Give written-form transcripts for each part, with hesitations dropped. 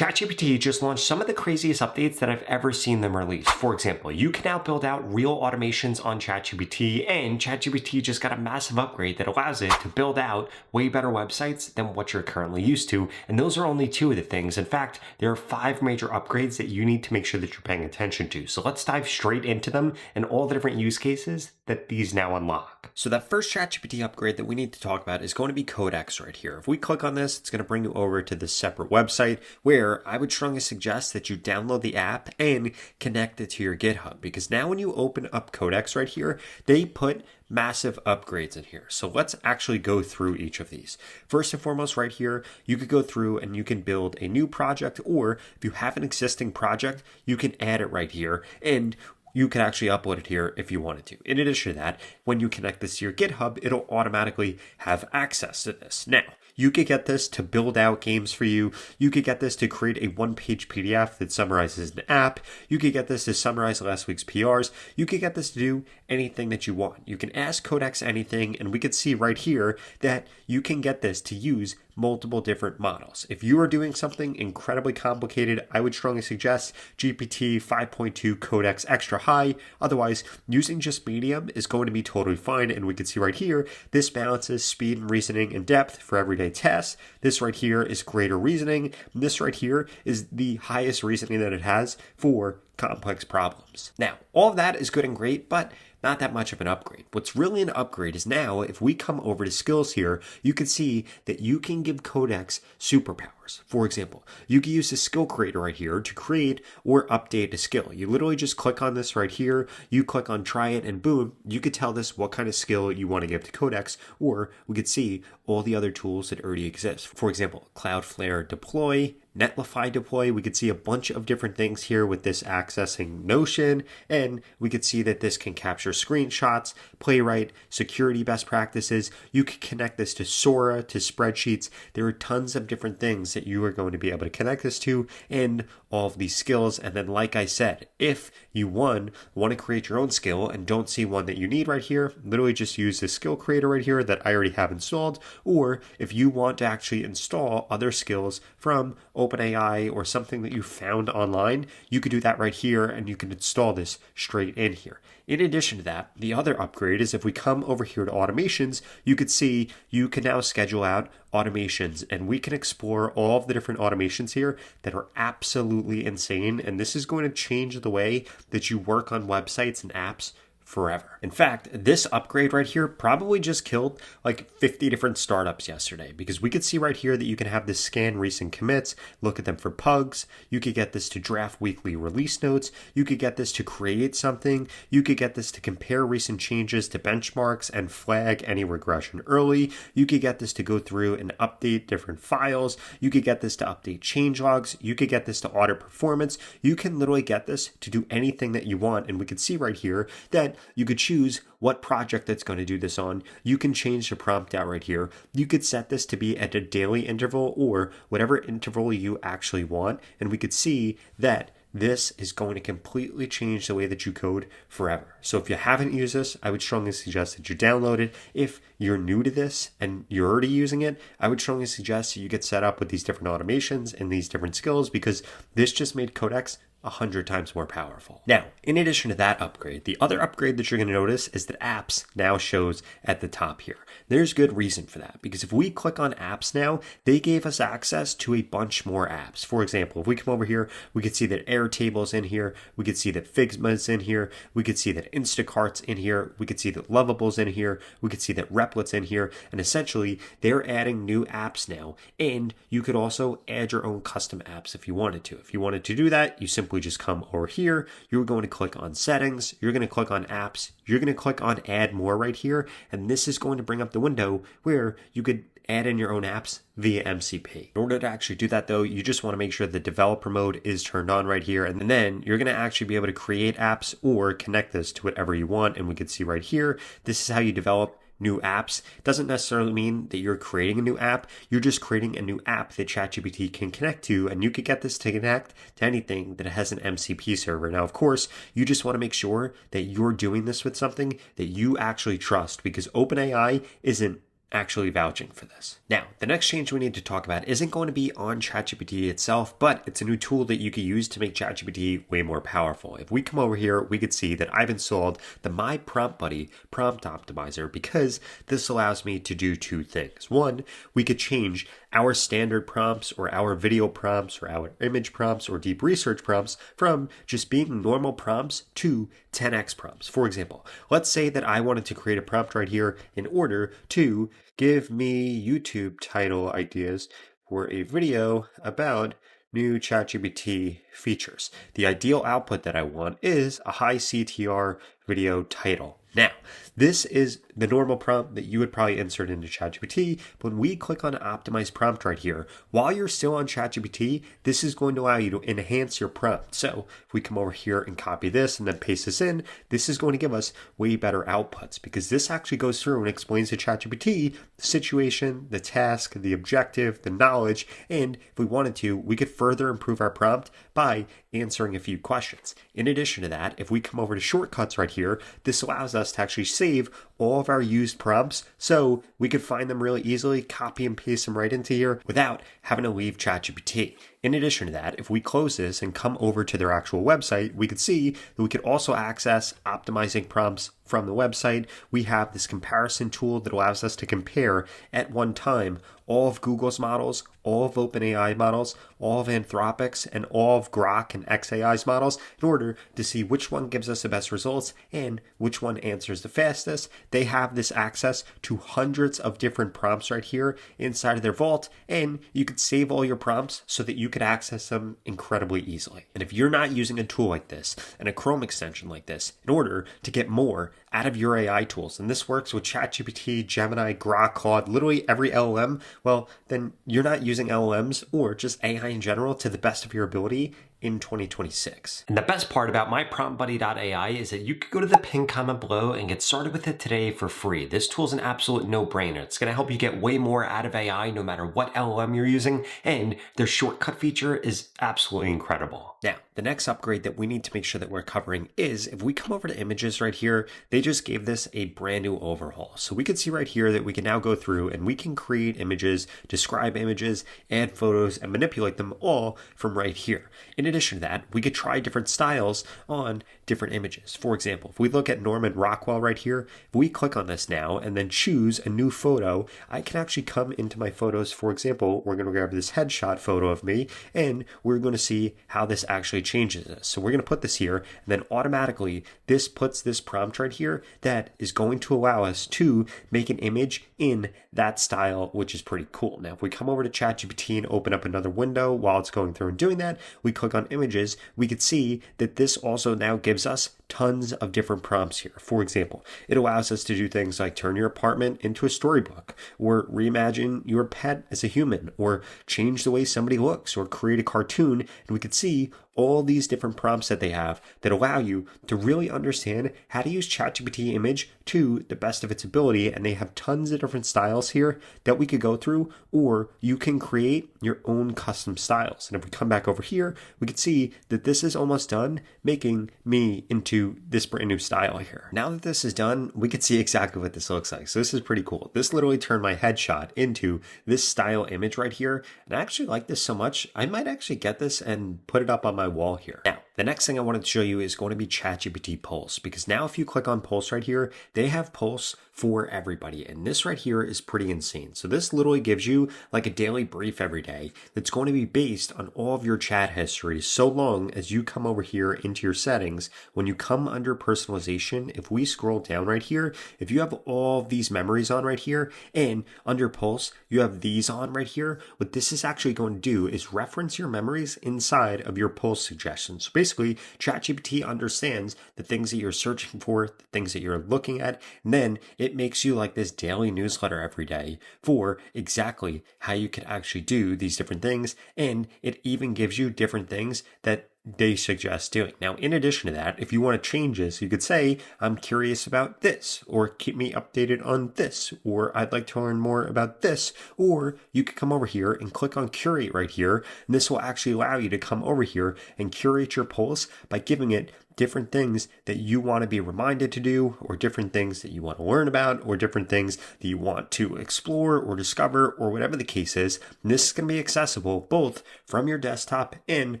ChatGPT just launched some of the craziest updates that I've ever seen them release. For example, you can now build out real automations on ChatGPT, and ChatGPT just got a massive upgrade that allows it to build out way better websites than what you're currently used to. And those are only two of the things. In fact, there are 5 major upgrades that you need to make sure that you're paying attention to. So let's dive straight into them and all the different use cases that these now unlock. So that first ChatGPT upgrade that we need to talk about is going to be Codex right here. If we click on this, it's going to bring you over to this separate website where I would strongly suggest that you download the app and connect it to your GitHub, because now when you open up Codex right here, they put massive upgrades in here. So let's actually go through each of these. First and foremost right here, you could go through and you can build a new project, or if you have an existing project, you can add it right here, and you can actually upload it here if you wanted to. In addition to that, when you connect this to your GitHub, it'll automatically have access to this. Now, you could get this to build out games for you. You could get this to create a one-page PDF that summarizes an app. You could get this to summarize last week's PRs. You could get this to do anything that you want. You can ask Codex anything, and we could see right here that you can get this to use multiple different models. If you are doing something incredibly complicated, I would strongly suggest GPT 5.2 Codex Extra High. Otherwise, using just medium is going to be totally fine. And we can see right here, this balances speed and reasoning and depth for everyday tasks. This right here is greater reasoning. This right here is the highest reasoning that it has for complex problems. Now, all of that is good and great, but not that much of an upgrade. What's really an upgrade is now, if we come over to skills here, you can see that you can give Codex superpowers. For example, you can use the skill creator right here to create or update a skill. You literally just click on this right here, you click on try it, and boom, you could tell this what kind of skill you want to give to Codex, or we could see all the other tools that already exist. For example, Cloudflare deploy, Netlify deploy. We could see a bunch of different things here with this accessing Notion, and we could see that this can capture screenshots, Playwright, security best practices. You could connect this to Sora, to spreadsheets. There are tons of different things that you are going to be able to connect this to and all of these skills. And then, like I said, if you want to create your own skill and don't see one that you need right here, literally just use the skill creator right here that I already have installed. Or if you want to actually install other skills from OpenAI or something that you found online, you could do that right here and you can install this straight in here. In addition to that, the other upgrade is if we come over here to automations, you could see you can now schedule out automations, and we can explore all of the different automations here that are absolutely insane. And this is going to change the way that you work on websites and apps forever. In fact, this upgrade right here probably just killed like 50 different startups yesterday, because we could see right here that you can have this scan recent commits, look at them for pugs. You could get this to draft weekly release notes. You could get this to create something. You could get this to compare recent changes to benchmarks and flag any regression early. You could get this to go through and update different files. You could get this to update change logs. You could get this to audit performance. You can literally get this to do anything that you want. And we could see right here that you could choose what project that's going to do this on. You can change the prompt out right here. You could set this to be at a daily interval or whatever interval you actually want. And we could see that this is going to completely change the way that you code forever. So if you haven't used this, I would strongly suggest that you download it. If you're new to this and you're already using it, I would strongly suggest that you get set up with these different automations and these different skills, because this just made Codex 100 times more powerful. Now, in addition to that upgrade, the other upgrade that you're going to notice is that apps now shows at the top here. There's good reason for that, because if we click on apps now, they gave us access to a bunch more apps. For example, if we come over here, we could see that Airtable's in here. We could see that Figma's in here. We could see that Instacart's in here. We could see that Lovable's in here. We could see that Replic's in here. And essentially, they're adding new apps now. And you could also add your own custom apps if you wanted to. If you wanted to do that, you simply just come over here. You're going to click on settings. You're going to click on apps. You're going to click on add more right here. And this is going to bring up the window where you could add in your own apps via MCP. In order to actually do that though, you just want to make sure the developer mode is turned on right here. And then you're going to actually be able to create apps or connect this to whatever you want. And we can see right here, this is how you develop new apps. Doesn't necessarily mean that you're creating a new app. You're just creating a new app that ChatGPT can connect to, and you could get this to connect to anything that has an MCP server. Now, of course, you just want to make sure that you're doing this with something that you actually trust, because OpenAI isn't actually vouching for this. Now, the next change we need to talk about isn't going to be on ChatGPT itself, but it's a new tool that you can use to make ChatGPT way more powerful. If we come over here, we could see that I've installed the My Prompt Buddy prompt optimizer because this allows me to do two things. One, we could change our standard prompts or our video prompts or our image prompts or deep research prompts from just being normal prompts to 10x prompts. For example, let's say that I wanted to create a prompt right here in order to give me YouTube title ideas for a video about new ChatGPT features. The ideal output that I want is a high CTR video title. Now, this is the normal prompt that you would probably insert into ChatGPT. When we click on Optimize Prompt right here, while you're still on ChatGPT, this is going to allow you to enhance your prompt. So if we come over here and copy this and then paste this in, this is going to give us way better outputs because this actually goes through and explains to ChatGPT the situation, the task, the objective, the knowledge, and if we wanted to, we could further improve our prompt by answering a few questions. In addition to that, if we come over to shortcuts right here, this allows us to actually save all of our used prompts so we could find them really easily, copy and paste them right into here without having to leave ChatGPT. In addition to that, if we close this and come over to their actual website, we could see that we could also access optimizing prompts from the website. We have this comparison tool that allows us to compare at one time all of Google's models, all of OpenAI models, all of Anthropic's, and all of Grok and XAI's models in order to see which one gives us the best results and which one answers the fastest. They have this access to hundreds of different prompts right here inside of their vault, and you could save all your prompts so that you could access them incredibly easily. And if you're not using a tool like this and a Chrome extension like this in order to get more out of your AI tools, and this works with ChatGPT, Gemini, Grok, Claude, literally every LLM, well, then you're not using LLMs or just AI in general to the best of your ability in 2026. And the best part about mypromptbuddy.ai is that you could go to the pinned comment below and get started with it today for free. This tool is an absolute no-brainer. It's going to help you get way more out of AI no matter what LLM you're using, and their shortcut feature is absolutely incredible. Now, the next upgrade that we need to make sure that we're covering is if we come over to images right here, they just gave this a brand new overhaul. So we can see right here that we can now go through and we can create images, describe images, add photos, and manipulate them all from right here. In addition to that, we could try different styles on different images. For example, if we look at Norman Rockwell right here, if we click on this now and then choose a new photo, I can actually come into my photos. For example, we're going to grab this headshot photo of me and we're going to see how this actually changes this. So we're going to put this here and then automatically this puts this prompt right here that is going to allow us to make an image in that style, which is pretty cool. Now, if we come over to ChatGPT and open up another window while it's going through and doing that, we click on images, we could see that this also now gives us tons of different prompts here. For example, it allows us to do things like turn your apartment into a storybook, or reimagine your pet as a human, or change the way somebody looks, or create a cartoon. And we could see all these different prompts that they have that allow you to really understand how to use ChatGPT image to the best of its ability. And they have tons of different styles here that we could go through, or you can create your own custom styles. And if we come back over here, we can see that this is almost done making me into this brand new style here. Now that this is done, we can see exactly what this looks like. So this is pretty cool. This literally turned my headshot into this style image right here. And I actually like this so much, I might actually get this and put it up on my wall here. Now, the next thing I wanted to show you is going to be ChatGPT Pulse, because now if you click on Pulse right here, they have Pulse for everybody. And this right here is pretty insane. So this literally gives you like a daily brief every day that's going to be based on all of your chat history, so long as you come over here into your settings. When you come under personalization, if we scroll down right here, if you have all of these memories on right here, and under Pulse, you have these on right here, what this is actually going to do is reference your memories inside of your Pulse suggestions. So basically, ChatGPT understands the things that you're searching for, the things that you're looking at, and then it makes you like this daily newsletter every day for exactly how you can actually do these different things. And it even gives you different things that they suggest doing. Now, in addition to that, if you want to change this, you could say, I'm curious about this, or keep me updated on this, or I'd like to learn more about this, or you could come over here and click on curate right here. And this will actually allow you to come over here and curate your Pulse by giving it different things that you want to be reminded to do, or different things that you want to learn about, or different things that you want to explore or discover, or whatever the case is. And this is going to be accessible both from your desktop and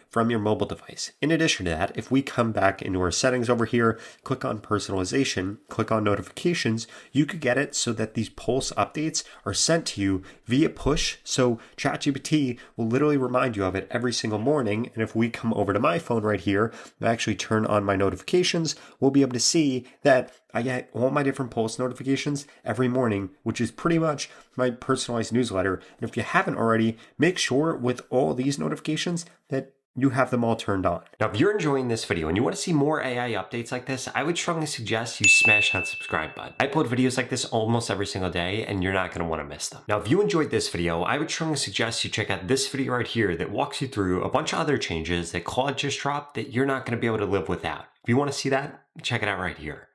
from your mobile device. In addition to that, if we come back into our settings over here, click on personalization, click on notifications, you could get it so that these pulse updates are sent to you via push. So ChatGPT will literally remind you of it every single morning. And if we come over to my phone right here and actually turn on my notifications, we'll be able to see that I get all my different pulse notifications every morning, which is pretty much my personalized newsletter. And if you haven't already, make sure with all these notifications that you have them all turned on. Now, if you're enjoying this video and you want to see more AI updates like this, I would strongly suggest you smash that subscribe button. I upload videos like this almost every single day, and you're not going to want to miss them. Now, if you enjoyed this video, I would strongly suggest you check out this video right here that walks you through a bunch of other changes that Claude just dropped that you're not going to be able to live without. If you want to see that, check it out right here.